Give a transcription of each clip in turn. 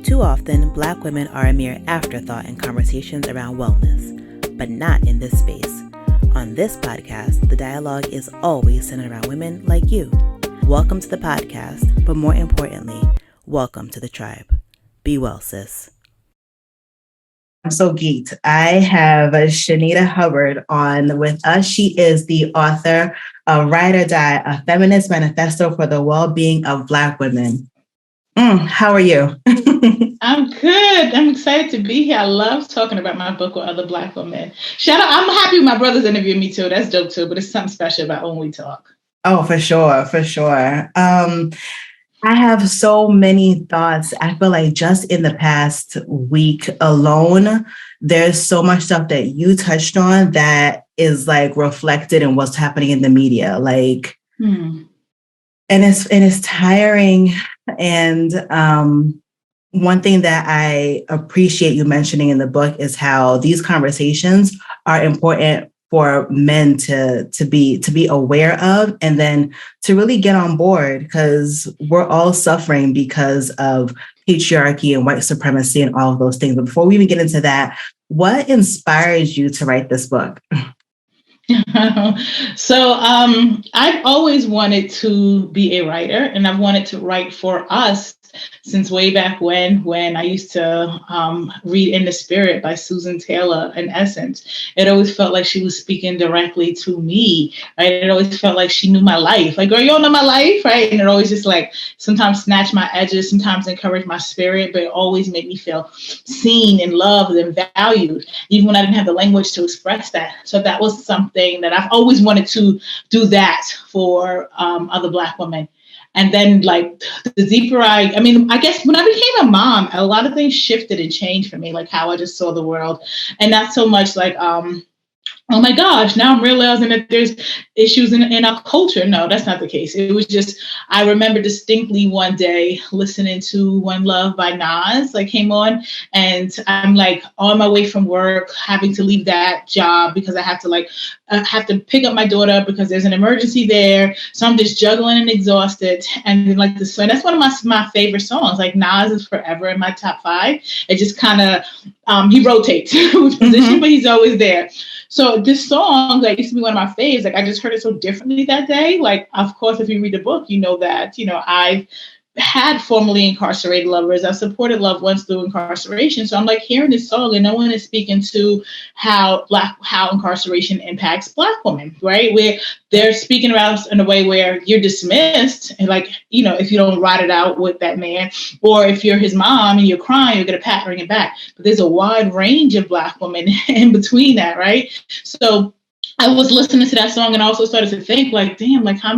Too often, Black women are a mere afterthought in conversations around wellness, but not in this space. On this podcast, the dialogue is always centered around women like you. Welcome to the podcast, but more importantly, welcome to the tribe. Be well, sis. I'm so geeked. I have Shanita Hubbard on with us. She is the author of Ride or Die, a feminist manifesto for the well-being of Black women. How are you? I'm good. I'm excited to be here. I love talking about my book with other Black women. Shout out. I'm happy my brother's interviewing me too. That's dope too, but it's something special about when we talk. Oh, for sure. I have so many thoughts. I feel like just in the past week alone, there's so much stuff that you touched on that is like reflected in what's happening in the media. And it's tiring. And one thing that I appreciate you mentioning in the book is how these conversations are important for men to be aware of, and then to really get on board, because we're all suffering because of patriarchy and white supremacy and all of those things. But before we even get into that, what inspired you to write this book? So I've always wanted to be a writer, and I've wanted to write for us since way back when I used to read In the Spirit by Susan Taylor. In essence, it always felt like she was speaking directly to me, right? It always felt like she knew my life. Like, girl, you don't know my life, right? And it always just like sometimes snatched my edges, sometimes encouraged my spirit, but it always made me feel seen and loved and valued, even when I didn't have the language to express that. So that was something that I've always wanted to do that for other Black women. And then like the deeper I guess when I became a mom, a lot of things shifted and changed for me, like how I just saw the world. And not so much like, oh my gosh, now I'm realizing that there's issues in our culture. No, that's not the case. It was just, I remember distinctly one day listening to One Love by Nas, like came on, and I'm like on my way from work, having to leave that job because I have to pick up my daughter because there's an emergency there. So I'm just juggling and exhausted. And then like this, and that's one of my favorite songs. Like Nas is forever in my top 5. It just kind of, he rotates with position, but he's always there. So this song that used to be one of my faves, like I just heard it so differently that day. Like, of course, if you read the book, you know that, I've had formerly incarcerated lovers. I've supported loved ones through incarceration. So I'm like hearing this song and no one is speaking to how incarceration impacts Black women, right? Where they're speaking about us in a way where you're dismissed, and like, if you don't ride it out with that man, or if you're his mom and you're crying, you'll get a pat bring it back. But there's a wide range of Black women in between that, right? So I was listening to that song and also started to think like, damn, like how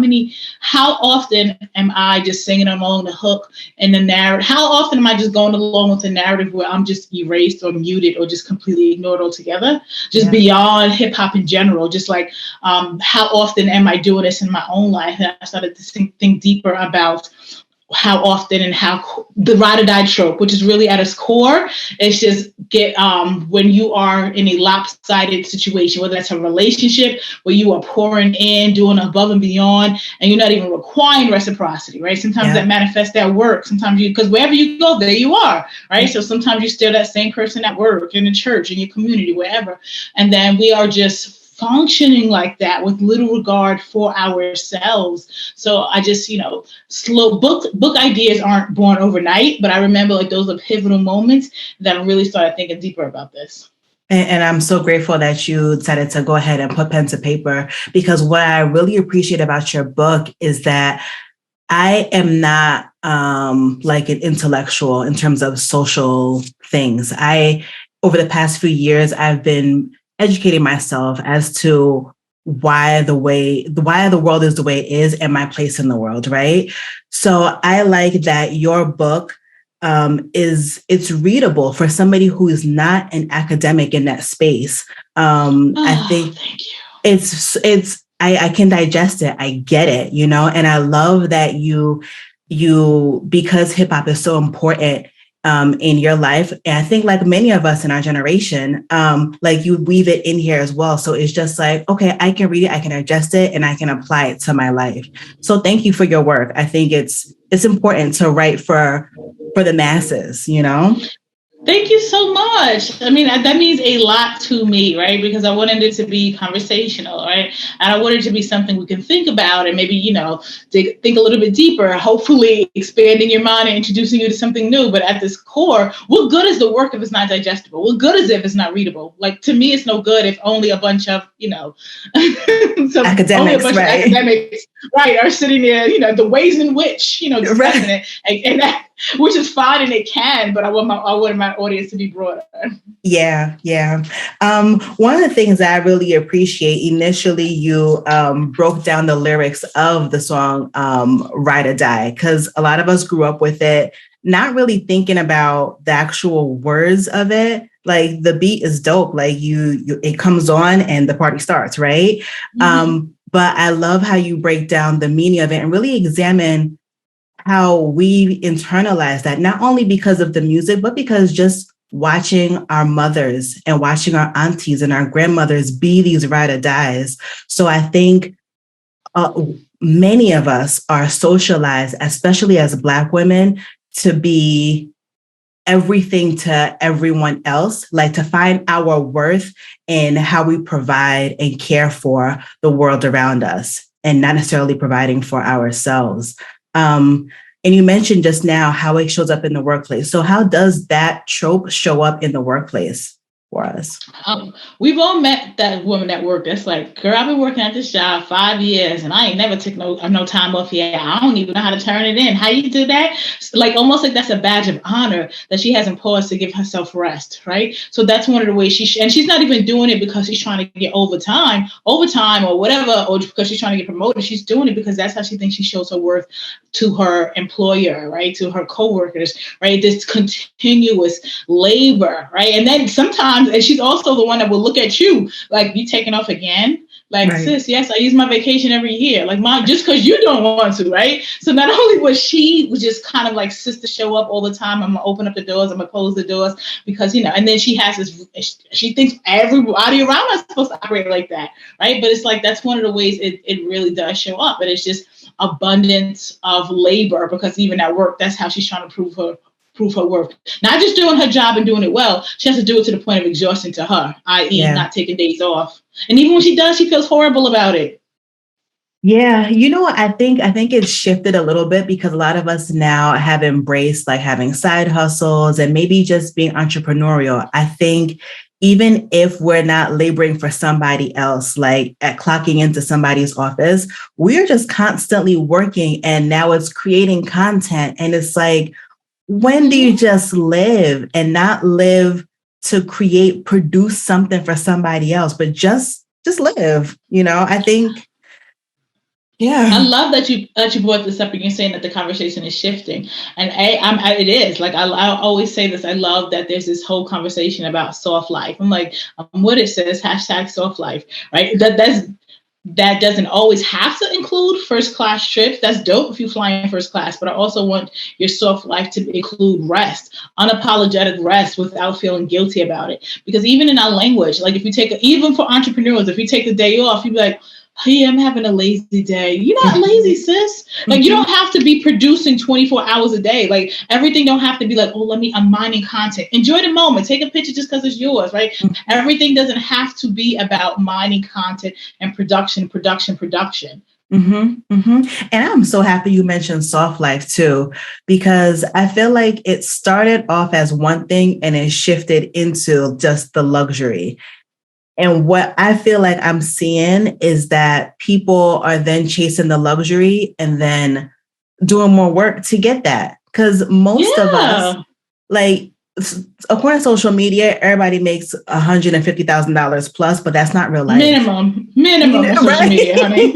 often am I just singing along the hook and the narrative? How often am I just going along with the narrative where I'm just erased or muted or just completely ignored altogether? Just beyond hip hop in general, just like how often am I doing this in my own life? And I started to think deeper about how often and how the ride or die trope, which is really at its core, is just when you are in a lopsided situation, whether that's a relationship where you are pouring in, doing above and beyond, and you're not even requiring reciprocity, right? Sometimes that manifests at work. Sometimes because wherever you go, there you are, right? So sometimes you're still that same person at work, in the church, in your community, wherever. And then we are just functioning like that with little regard for ourselves. So I just, slow book ideas aren't born overnight, but I remember like those are pivotal moments that I really started thinking deeper about this. And I'm so grateful that you decided to go ahead and put pen to paper, because what I really appreciate about your book is that I am not like an intellectual in terms of social things. Over the past few years, I've been educating myself as to why the world is the way it is and my place in the world, right? So I like that your book it's readable for somebody who is not an academic in that space. I think I can digest it. I get it, and I love that you because hip hop is so important in your life. And I think like many of us in our generation, like you weave it in here as well. So it's just like, okay, I can read it, I can adjust it, and I can apply it to my life. So thank you for your work. I think it's important to write for for the masses, you know? Thank you so much. I mean, that means a lot to me, right? Because I wanted it to be conversational, right? And I wanted it to be something we can think about and maybe, think a little bit deeper, hopefully expanding your mind and introducing you to something new. But at this core, what good is the work if it's not digestible? What good is it if it's not readable? Like, to me, it's no good if only a bunch of, Academics, of right? academics, right, are sitting there, the ways in which, discussing Right. it. And that, which is fine and it can, but I want my audience to be broader. Yeah, yeah. One of the things that I really appreciate, initially you broke down the lyrics of the song Ride or Die, because a lot of us grew up with it, not really thinking about the actual words of it. Like the beat is dope. Like it comes on and the party starts, right? But I love how you break down the meaning of it and really examine how we internalize that, not only because of the music, but because just watching our mothers and watching our aunties and our grandmothers be these ride or dies. So I think many of us are socialized, especially as Black women, to be everything to everyone else, like to find our worth in how we provide and care for the world around us and not necessarily providing for ourselves. And you mentioned just now how it shows up in the workplace. So how does that trope show up in the workplace for us? We've all met that woman at work that's like, girl, I've been working at this job 5 years and I ain't never took no time off yet. I don't even know how to turn it in. How you do that? Like almost like that's a badge of honor that she hasn't paused to give herself rest, right? So that's one of the ways and she's not even doing it because she's trying to get overtime or whatever, or because she's trying to get promoted. She's doing it because that's how she thinks she shows her worth to her employer, right? To her coworkers, right? This continuous labor, right? And then sometimes, and she's also the one that will look at you like, you taking off again? Like, right. Sis, yes, I use my vacation every year. Like, Mom, just because you don't want to, right? So not only was just kind of like, sister, show up all the time. I'm gonna open up the doors, I'm gonna close the doors because, and then she has this, she thinks everybody around her is supposed to operate like that, right? But it's like, that's one of the ways it really does show up. But it's just abundance of labor, because even at work, that's how she's trying to prove her worth. Not just doing her job and doing it well, she has to do it to the point of exhaustion to her, i.e. not taking days off. And even when she does, she feels horrible about it. Yeah, I think it's shifted a little bit because a lot of us now have embraced like having side hustles and maybe just being entrepreneurial. I think even if we're not laboring for somebody else, like at clocking into somebody's office, we're just constantly working, and now it's creating content. And it's like, when do you just live and not live to produce something for somebody else, but just live, I think. Yeah, I love that you brought this up and you're saying that the conversation is shifting, and it is. Like I always say this. I love that there's this whole conversation about soft life. I'm like, what it says, #soft life, right? That doesn't always have to include first class trips. That's dope if you fly in first class, but I also want your soft life to include rest, unapologetic rest without feeling guilty about it. Because even in our language, like even for entrepreneurs, if you take the day off, you'd be like, hey, I'm having a lazy day. You're not lazy, sis. Like, you don't have to be producing 24 hours a day. Like, everything don't have to be like, I'm mining content. Enjoy the moment. Take a picture just because it's yours, right? Everything doesn't have to be about mining content and production. And I'm so happy you mentioned soft life too, because I feel like it started off as one thing and it shifted into just the luxury. And what I feel like I'm seeing is that people are then chasing the luxury and then doing more work to get that. Because most of us, like, according to social media, everybody makes $150,000 plus, but that's not real life. Minimum on social media, honey.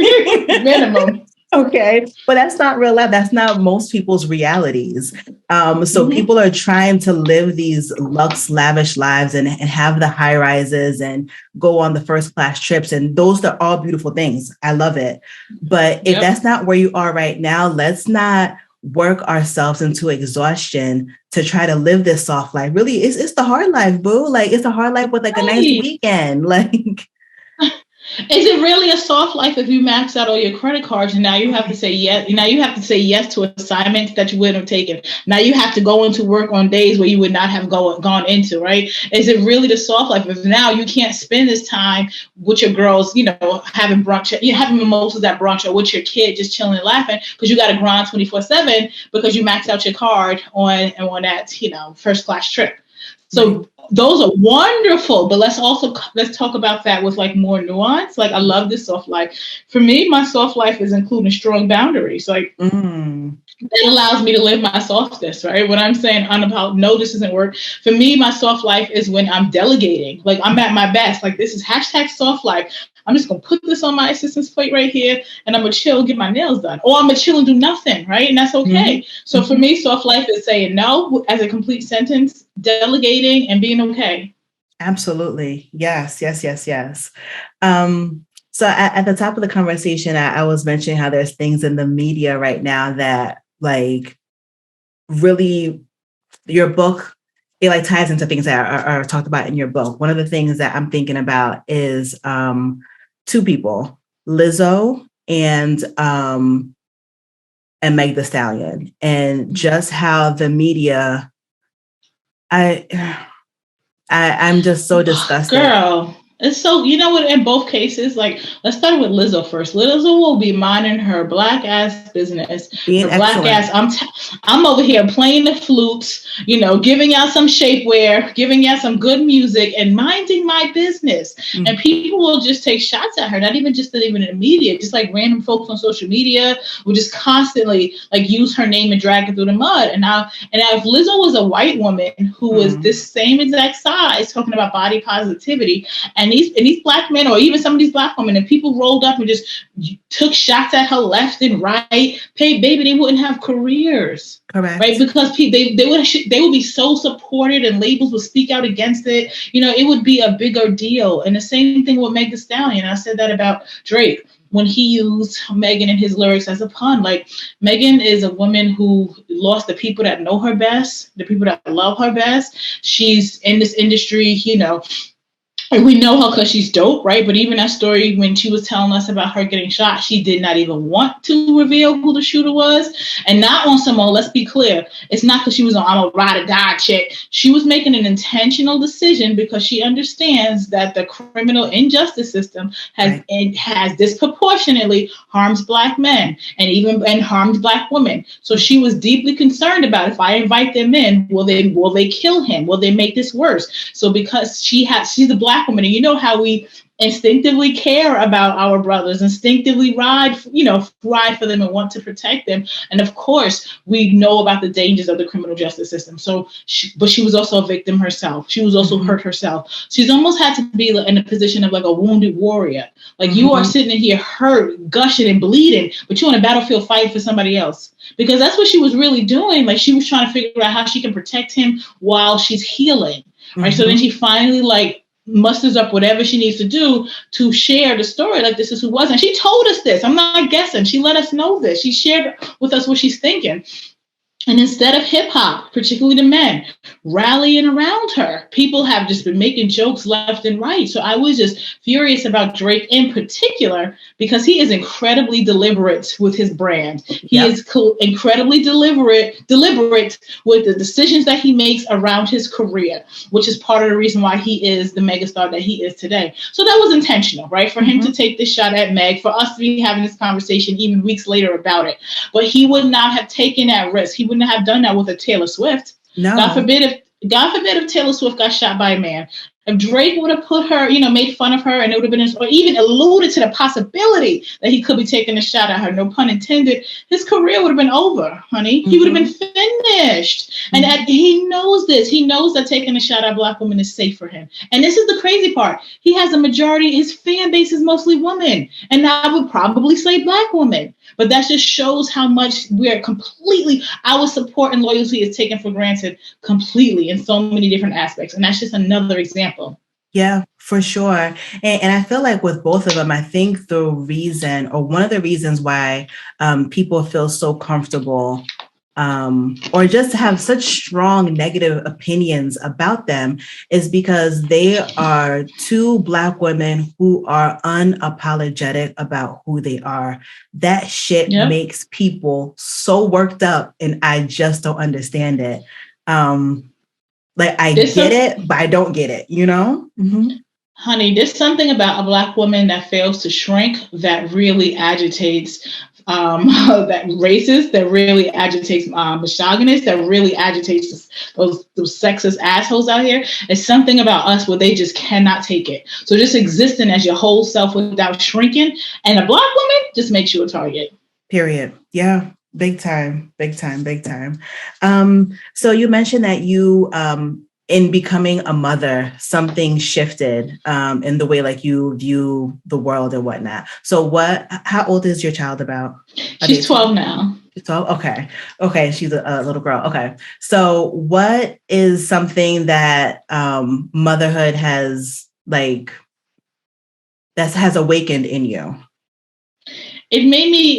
Minimum. Okay, but that's not real life. That's not most people's realities. So people are trying to live these lavish lives and have the high rises and go on the first class trips. And those are all beautiful things. I love it. But if that's not where you are right now, let's not work ourselves into exhaustion to try to live this soft life. Really, it's the hard life, boo. Like, it's a hard life with like a nice weekend. Like, Is it really a soft life if you max out all your credit cards and now you have to say yes? Now you have to say yes to assignments that you wouldn't have taken. Now you have to go into work on days where you would not have gone into, right? Is it really the soft life if now you can't spend this time with your girls, having brunch, having mimosas at brunch, or with your kid just chilling and laughing because you got to grind 24/7 because you maxed out your card on that, first class trip. So those are wonderful, but let's talk about that with like more nuance. Like I love this soft life. For me, my soft life is including strong boundaries. Like that allows me to live my softness, right? When I'm saying no, this isn't work. For me, my soft life is when I'm delegating. Like I'm at my best. Like this is hashtag soft life. I'm just gonna put this on my assistant's plate right here, and I'm gonna chill, get my nails done, or I'm gonna chill and do nothing, right? And that's okay. Mm-hmm. So for me, soft life is saying no as a complete sentence, delegating, and being okay. Absolutely, yes. So at the top of the conversation, I was mentioning how there's things in the media right now that like really your book, it like ties into things that are talked about in your book. One of the things that I'm thinking about is two people, Lizzo and Meg Thee Stallion, and just how the media, I'm just so disgusted. Girl. And so, you know what, in both cases, like, let's start with Lizzo first. Lizzo will be minding her black ass business. Being her black excellent. ass, I'm over here playing the flutes, giving out some shapewear, giving out some good music, and minding my business. Mm-hmm. And people will just take shots at her, not even in the media, just like random folks on social media will just constantly like use her name and drag it through the mud. And now if Lizzo was a white woman who was this same exact size talking about body positivity, and these black men, or even some of these black women, and people rolled up and just took shots at her left and right, baby, they wouldn't have careers. Correct. Right? Because they would be so supported, and labels would speak out against it. It would be a bigger deal. And the same thing with Meg Thee Stallion. I said that about Drake when he used Megan in his lyrics as a pun. Like, Megan is a woman who lost the people that know her best, the people that love her best. She's in this industry, and we know her because she's dope, right? But even that story, when she was telling us about her getting shot, she did not even want to reveal who the shooter was. And not on some, let's be clear, it's not because she was on, I'm a ride or die chick. She was making an intentional decision because she understands that the criminal injustice system has disproportionately harms black men and harms black women. So she was deeply concerned about, if I invite them in, will they kill him? Will they make this worse? So because she's a black woman, and you know how we instinctively care about our brothers, instinctively ride for them and want to protect them. And of course, we know about the dangers of the criminal justice system. So, but she was also a victim herself. She was also hurt herself. She's almost had to be in a position of like a wounded warrior. Like you are sitting in here hurt, gushing and bleeding, but you're on a battlefield fighting for somebody else. Because that's what she was really doing. Like she was trying to figure out how she can protect him while she's healing. Right. So then she finally musters up whatever she needs to do to share the story. Like, this is who was. And she told us this. I'm not guessing. She let us know this. She shared with us what she's thinking. And instead of hip hop, particularly the men, rallying around her, people have just been making jokes left and right. So I was just furious about Drake in particular, because he is incredibly deliberate with his brand. He is incredibly deliberate with the decisions that he makes around his career, which is part of the reason why he is the megastar that he is today. So that was intentional, right? For him to take this shot at Meg, for us to be having this conversation even weeks later about it. But he would not have taken that risk. He wouldn't have done that with a Taylor Swift. No. God forbid if Taylor Swift got shot by a man. If Drake would have put her, made fun of her, and it would have been, or even alluded to the possibility that he could be taking a shot at her, no pun intended, his career would have been over, honey. He would have been finished. And he knows this. He knows that taking a shot at black women is safe for him. And this is the crazy part. He has a majority, his fan base is mostly women. And I would probably say black women. But that just shows how much our support and loyalty is taken for granted completely in so many different aspects. And that's just another example. Yeah, for sure. And I feel like with both of them, I think the reason, or one of the reasons why people feel so comfortable or just have such strong negative opinions about them is because they are two Black women who are unapologetic about who they are. That shit makes people so worked up, and I just don't understand it. Like, I get it, but I don't get it, you know? Mm-hmm. Honey, there's something about a Black woman that fails to shrink that really agitates that racist, that really agitates misogynist, that really agitates those sexist assholes out here. It's something about us where they just cannot take it. So just existing as your whole self without shrinking, and a Black woman just makes you a target. Period. Yeah. Big time. So you mentioned that you, in becoming a mother, something shifted in the way like you view the world and whatnot. So how old is your child about? She's 12 now. 12? Okay. She's a little girl. Okay. So what is something that motherhood has has awakened in you?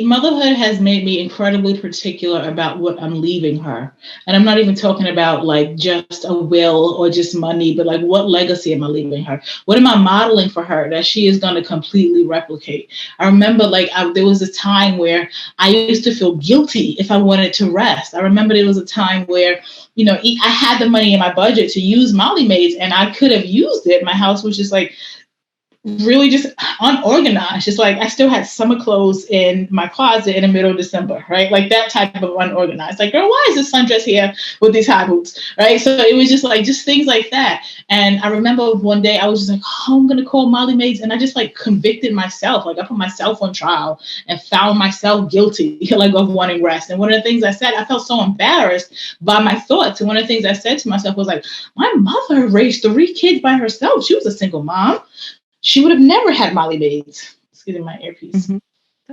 Motherhood has made me incredibly particular about what I'm leaving her. And I'm not even talking about like just a will or just money, but like what legacy am I leaving her? What am I modeling for her that she is going to completely replicate? I remember there was a time where I used to feel guilty if I wanted to rest. I remember there was a time where, I had the money in my budget to use Molly Maids and I could have used it. My house was just like, really just unorganized. Just like I still had summer clothes in my closet in the middle of December, right? Like that type of unorganized. Like, girl, why is this sundress here with these high boots, right? So it was just things like that. And I remember one day I was just like, oh, I'm going to call Molly Maids. And I just convicted myself. Like I put myself on trial and found myself guilty of wanting rest. And one of the things I said, I felt so embarrassed by my thoughts. And one of the things I said to myself was like, my mother raised 3 kids by herself. She was a single mom. She would have never had Molly Maids. Excuse me, my earpiece. Mm-hmm.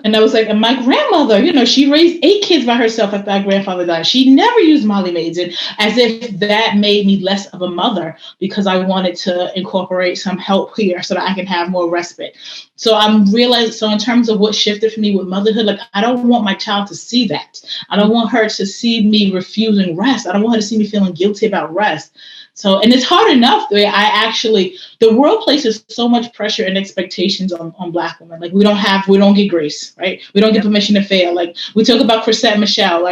And I was like, and my grandmother, she raised 8 kids by herself after my grandfather died. She never used Molly Maids, and as if that made me less of a mother because I wanted to incorporate some help here so that I can have more respite. So I'm realizing, so in terms of what shifted for me with motherhood, I don't want my child to see that. I don't want her to see me refusing rest. I don't want her to see me feeling guilty about rest. So, and it's hard enough the way the world places so much pressure and expectations on Black women. Like we don't get grace, right? We don't get permission to fail. Like we talk about Chrisette Michele,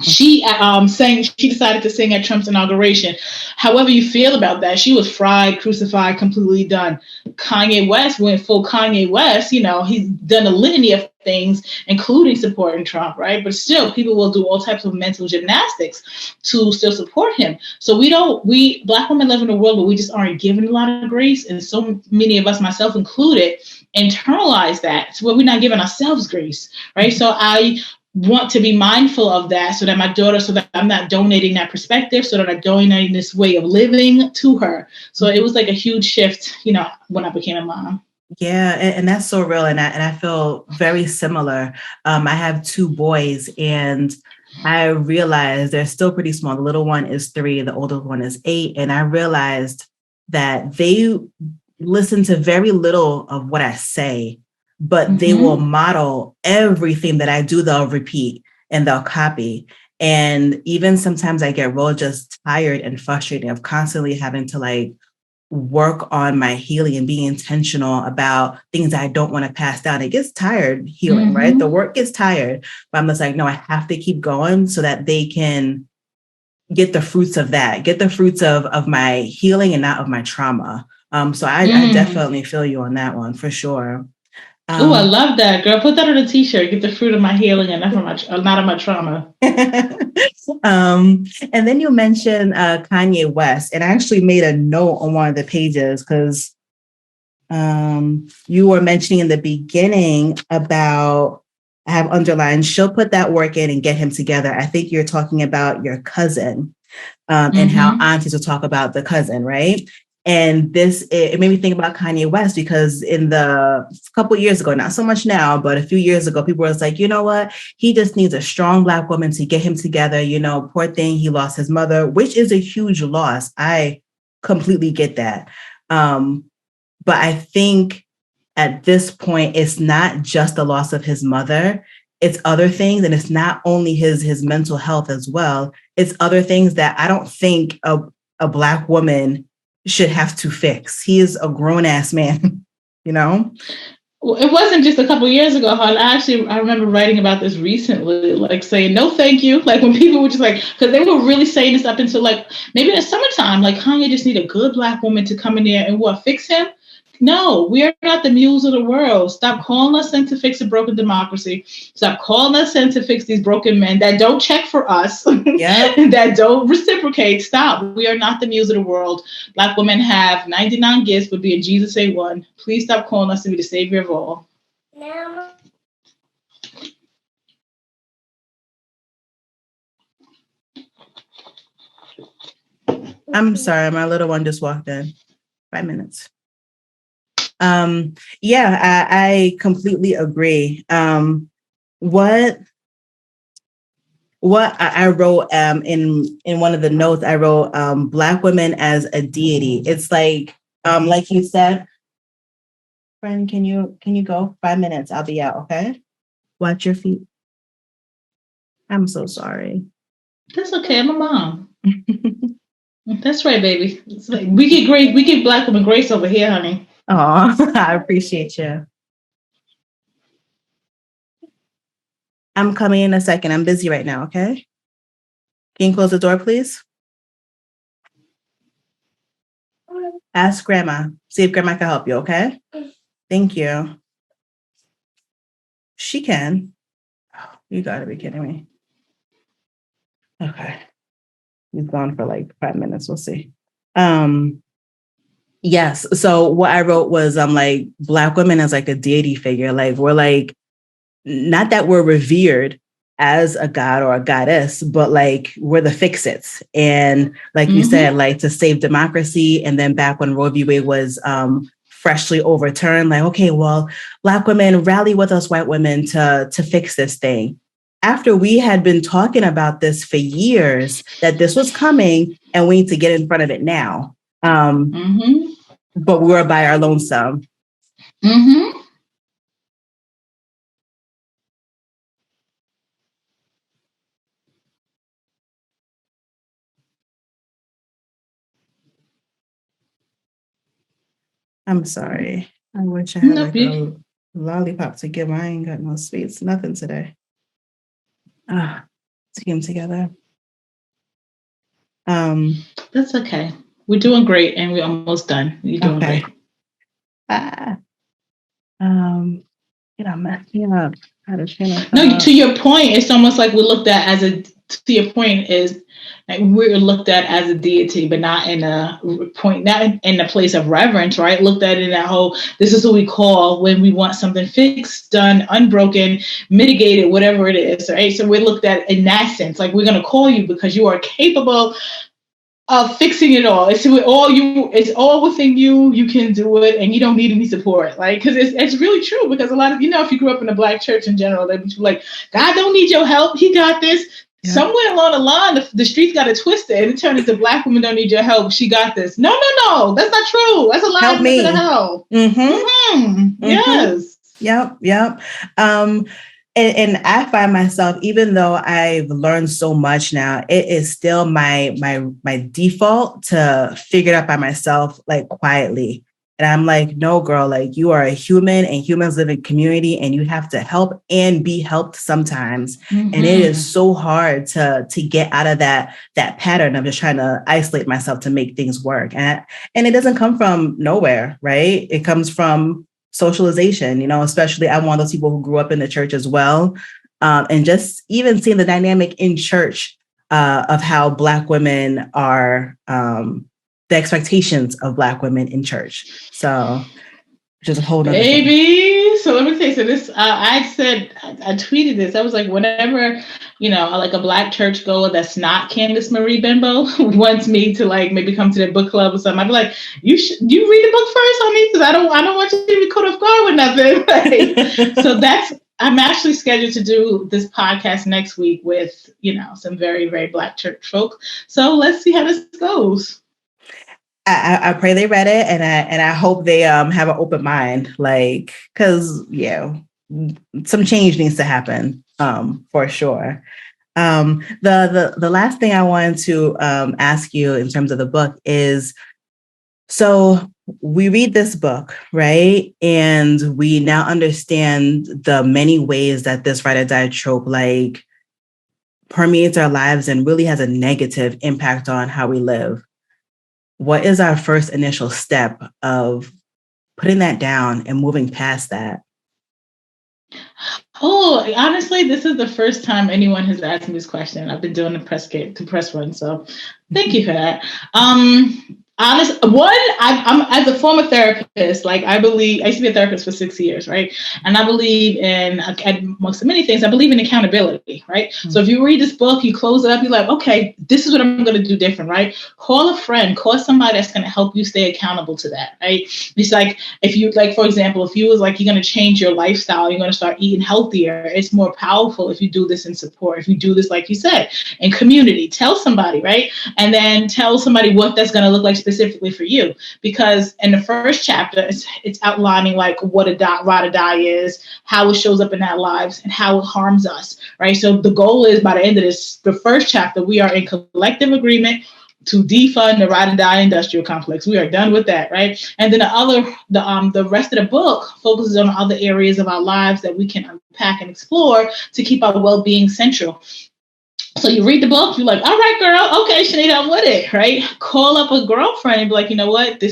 she decided to sing at Trump's inauguration. However you feel about that, she was fried, crucified, completely done. Kanye West went full Kanye West. He's done a litany of things, including supporting Trump, right? But still, people will do all types of mental gymnastics to still support him. So we Black women live in a world where we just aren't given a lot of grace. And so many of us, myself included, internalize that. It's where we're not giving ourselves grace, right? So I want to be mindful of that so that I'm not donating that perspective, so that I'm donating this way of living to her. So it was like a huge shift, when I became a mom. Yeah, and that's so real. And I feel very similar. I have 2 boys, and I realized they're still pretty small. The little one is 3, the older one is 8. And I realized that they listen to very little of what I say, but they will model everything that I do. They'll repeat and they'll copy. And even sometimes I get real just tired and frustrated of constantly having to work on my healing and being intentional about things that I don't want to pass down. It gets tired healing, right? The work gets tired, but I'm just like, no, I have to keep going so that they can get the fruits of that, get the fruits of my healing and not of my trauma. So I definitely feel you on that one for sure. Oh, I love that, girl. Put that on a t-shirt. Get the fruit of my healing and not of my trauma. And then you mentioned Kanye West, and I actually made a note on one of the pages because you were mentioning in the beginning about, I have underlined, she'll put that work in and get him together. I think you're talking about your cousin and how aunties will talk about the cousin, right? And it made me think about Kanye West because a couple of years ago, not so much now, but a few years ago, people were like, you know what? He just needs a strong Black woman to get him together. Poor thing, he lost his mother, which is a huge loss. I completely get that. But I think at this point, it's not just the loss of his mother. it's other things, and it's not only his mental health as well. It's other things that I don't think a Black woman should have to fix. He is a grown ass man, you know? Well, it wasn't just a couple of years ago, hon. I remember writing about this recently, like saying no, thank you. Like when people were just like, because they were really saying this up until like maybe in the summertime, like Kanye just need a good Black woman to come in there and what, fix him? No, we are not the mules of the world. Stop calling us in to fix a broken democracy. Stop calling us in to fix these broken men that don't check for us, that don't reciprocate. Stop. We are not the mules of the world. Black women have 99 gifts, but being Jesus ain't one. Please stop calling us to be the savior of all. No. I'm sorry, my little one just walked in. 5 minutes. I completely agree. What I wrote in one of the notes, I wrote Black women as a deity. It's like you said, friend, can you go? 5 minutes, I'll be out, okay? Watch your feet. I'm so sorry. That's okay. I'm a mom. That's right, baby. It's like we get Black women grace over here, honey. Oh, I appreciate you. I'm coming in a second. I'm busy right now, okay? Can you close the door, please? Ask Grandma. See if Grandma can help you, okay? Thank you. She can. Oh, you gotta be kidding me. Okay. He's gone for like 5 minutes. We'll see. Yes. So what I wrote was like Black women as like a deity figure. Like we're like, not that we're revered as a god or a goddess, but like we're the fix-its. And like you said, like to save democracy. And then back when Roe v. Wade was freshly overturned, like, okay, well, Black women rally with us white women to fix this thing. After we had been talking about this for years, that this was coming and we need to get in front of it now. But we were by our lonesome. I'm sorry. I wish I had like a lollipop to give. I ain't got no sweets, nothing today. Team together. That's okay. We're doing great, and we're almost done. You're doing great. Messing up. No, to your point, it's almost like we looked at as a. To your point is, like we're looked at as a deity, but not in a point, not in a place of reverence, right? Looked at in that whole. This is what we call when we want something fixed, done, unbroken, mitigated, whatever it is, right? So we're looked at in that sense, like we're going to call you because you are capable of fixing it all. It's all within you. You can do it, and you don't need any support. Like, because it's really true. Because a lot of if you grew up in a Black church in general, they'd be like, God don't need your help. He got this. Yeah. Somewhere along the line, the streets got it twisted, and it turned into Black women don't need your help. She got this. No, that's not true. That's a lie from the hell. Yes. Yep. And I find myself, even though I've learned so much now, it is still my default to figure it out by myself, like quietly. And I'm like, no, girl, like you are a human and humans live in community and you have to help and be helped sometimes. And it is so hard to get out of that pattern of just trying to isolate myself to make things work. And it doesn't come from nowhere, right? It comes from socialization, especially I'm one of those people who grew up in the church as well. And just even seeing the dynamic in church of how Black women are, the expectations of Black women in church. So just a whole nother thing. So let me tell you, so this, I tweeted this. I was like, whenever, like a Black church goer that's not Candace Marie Bimbo wants me to like maybe come to their book club or something, I'd be like, you read the book first, honey, because I don't want you to be caught off guard with nothing. Like, so I'm actually scheduled to do this podcast next week with, some very, very Black church folk. So let's see how this goes. I pray they read it, and I hope they have an open mind, like, because some change needs to happen. for sure. The last thing I wanted to ask you in terms of the book is, so we read this book, right? And we now understand the many ways that this ride or die trope like permeates our lives and really has a negative impact on how we live. What is our first initial step of putting that down and moving past that? Oh, honestly, this is the first time anyone has asked me this question. I've been doing the press run, so thank you for that. I'm as a former therapist, like I used to be a therapist for 6 years, right? And I believe in, amongst many things, I believe in accountability, right? Mm-hmm. So if you read this book, you close it up, you're like, okay, this is what I'm going to do different, right? Call a friend, call somebody that's going to help you stay accountable to that, right? It's like, if you, like, for example, if you was like, you're going to change your lifestyle, you're going to start eating healthier, it's more powerful if you do this in support, if you do this, like you said, in community. Tell somebody, right? And then tell somebody what that's going to look like specifically for you, because in the first chapter it's outlining like what a ride or die is, how it shows up in our lives, and how it harms us, right? So the goal is, by the end of the first chapter, we are in collective agreement to defund the ride or die industrial complex. We are done with that, right? And then the rest of the book focuses on other areas of our lives that we can unpack and explore to keep our well-being central. So you read the book, you're like, all right, girl, okay, Sinead, I'm with it, right? Call up a girlfriend and be like, you know what,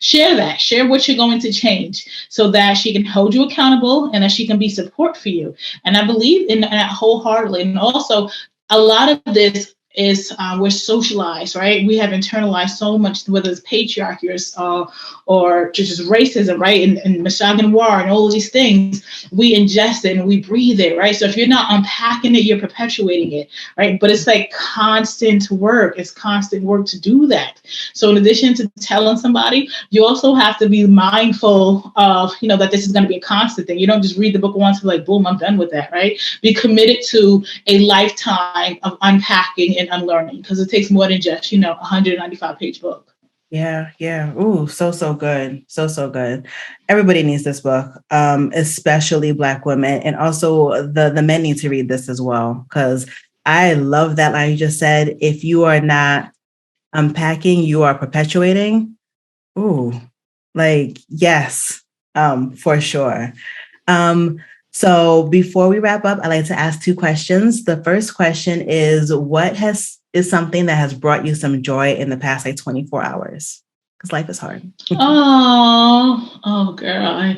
share what you're going to change, so that she can hold you accountable and that she can be support for you. And I believe in that wholeheartedly. And also, a lot of this is we're socialized, right? We have internalized so much, whether it's patriarchy or just racism, right? And misogyny war and all of these things, we ingest it and we breathe it, right? So if you're not unpacking it, you're perpetuating it, right? But it's like constant work. It's constant work to do that. So in addition to telling somebody, you also have to be mindful of, that this is going to be a constant thing. You don't just read the book once and be like, boom, I'm done with that, right? Be committed to a lifetime of unpacking and unlearning, because it takes more than just, 195-page book. Yeah. Ooh, so good. So good. Everybody needs this book, especially Black women. And also the men need to read this as well, because I love that line you just said. If you are not unpacking, you are perpetuating. Ooh, like, yes, for sure. So before we wrap up, I'd like to ask 2 questions. The first question is, what is something that has brought you some joy in the past 24 hours? Because life is hard. Oh, girl.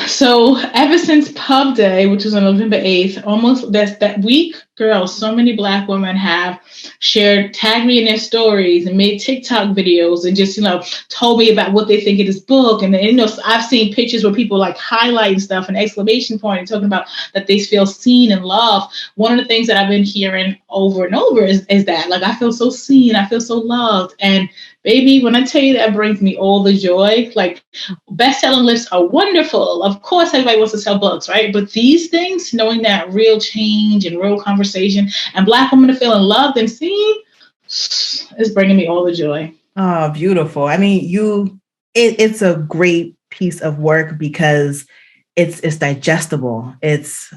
So ever since Pub Day, which was on November 8th, almost that week, girl, so many Black women have tagged me in their stories and made TikTok videos and just, told me about what they think of this book. And I've seen pictures where people like highlighting stuff and exclamation point and talking about that they feel seen and loved. One of the things that I've been hearing over and over is that, like, I feel so seen, I feel so loved. And baby, when I tell you, that brings me all the joy. Like, best-selling lists are wonderful. Of course, everybody wants to sell books, right? But these things, knowing that real change and real conversation and Black women are feeling loved and seen, is bringing me all the joy. Oh, beautiful. I mean, it's a great piece of work because it's digestible.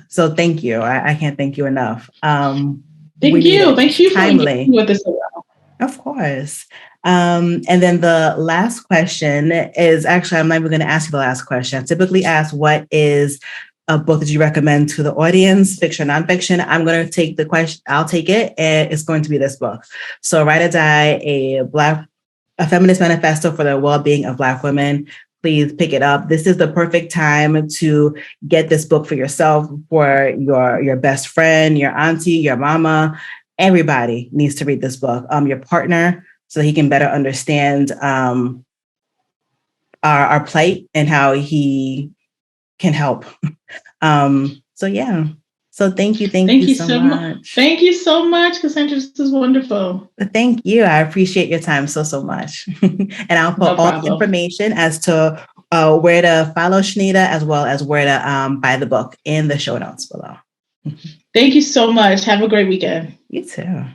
So thank you. I can't thank you enough. Thank you. Thank you for engaging with us. Of course. And then the last question is, actually, I'm not even going to ask you the last question. I typically ask, what is a book that you recommend to the audience, fiction, nonfiction? I'm going to take the question. I'll take it. And it's going to be this book. So Ride or Die, a feminist manifesto for the well-being of Black women. Please pick it up. This is the perfect time to get this book for yourself, for your best friend, your auntie, your mama. Everybody needs to read this book. Your partner, so he can better understand our plight and how he can help. So yeah. So thank you so much. Thank you so much, Cassandra. This is wonderful. Thank you. I appreciate your time so much. And I'll put all the information as to where to follow Sinead, as well as where to buy the book in the show notes below. Thank you so much. Have a great weekend. You too.